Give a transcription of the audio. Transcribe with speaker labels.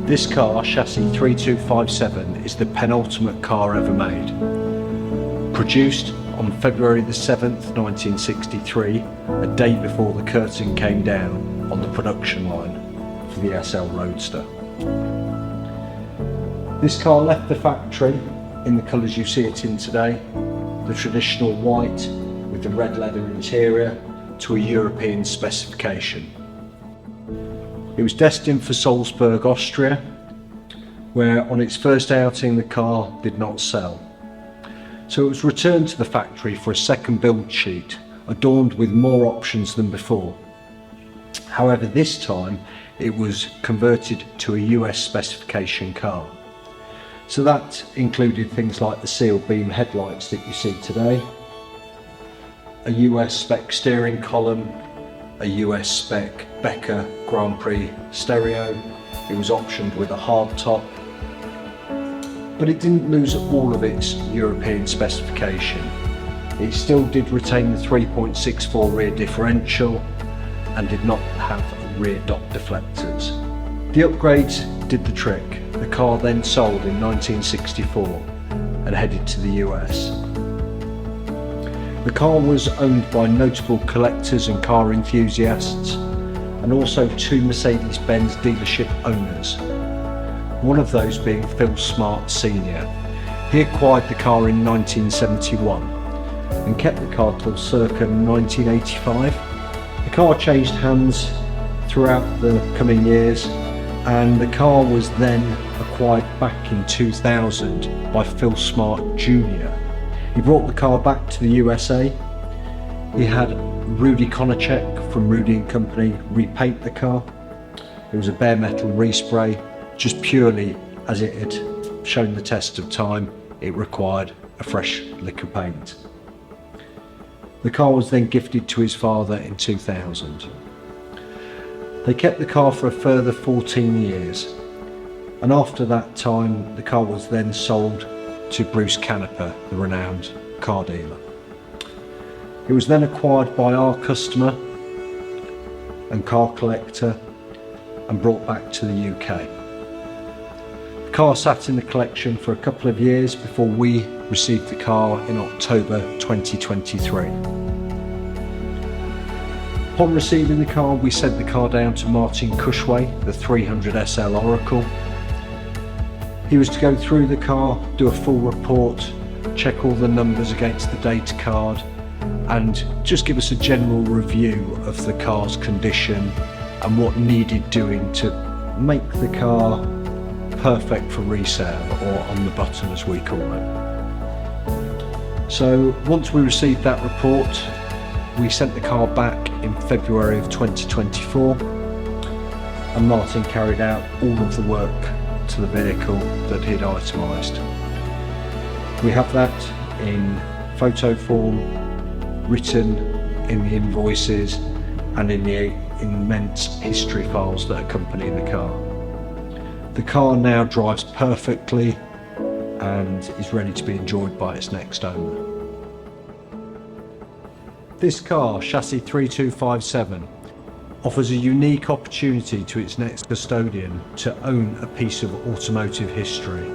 Speaker 1: This car, chassis 3257, is the penultimate car ever made. Produced on February the 7th, 1963, a day before the curtain came down on the production line for the SL Roadster. This car left the factory in the colours you see it in today, the traditional white with the red leather interior, to a European specification. It was destined for Salzburg, Austria, where on its first outing the car did not sell. So it was returned to the factory for a second build sheet, adorned with more options than before. However, this time it was converted to a US specification car. So that included things like the sealed beam headlights that you see today, a US spec steering column, a US spec Becker Grand Prix stereo. It was optioned with a hard top, but it didn't lose all of its European specification. It still did retain the 3.64 rear differential and did not have rear dot deflectors. The upgrades did the trick. The car then sold in 1964 and headed to the US. The car was owned by notable collectors and car enthusiasts, and also two Mercedes-Benz dealership owners, one of those being Phil Smart Sr. He acquired the car in 1971 and kept the car till circa 1985. The car changed hands throughout the coming years, and the car was then acquired back in 2000 by Phil Smart Jr. He brought the car back to the USA. He had Rudy Konachek from Rudy & Company repaint the car. It was a bare metal respray, just purely as it had shown the test of time. It required a fresh lick of paint. The car was then gifted to his father in 2000. They kept the car for a further 14 years, and after that time the car was then sold to Bruce Canepa, the renowned car dealer. It was then acquired by our customer and car collector and brought back to the UK. The car sat in the collection for a couple of years before we received the car in October 2023. Upon receiving the car, we sent the car down to Martin Cushway, the 300 SL Oracle. He was to go through the car, do a full report, check all the numbers against the data card, and just give us a general review of the car's condition and what needed doing to make the car perfect for resale, or on the button as we call it. So once we received that report, we sent the car back in February of 2024, and Martin carried out all of the work to the vehicle that he'd itemised. We have that in photo form, written in the invoices and in the immense history files that accompany the car. The car now drives perfectly and is ready to be enjoyed by its next owner. This car, chassis 3257, offers a unique opportunity to its next custodian to own a piece of automotive history.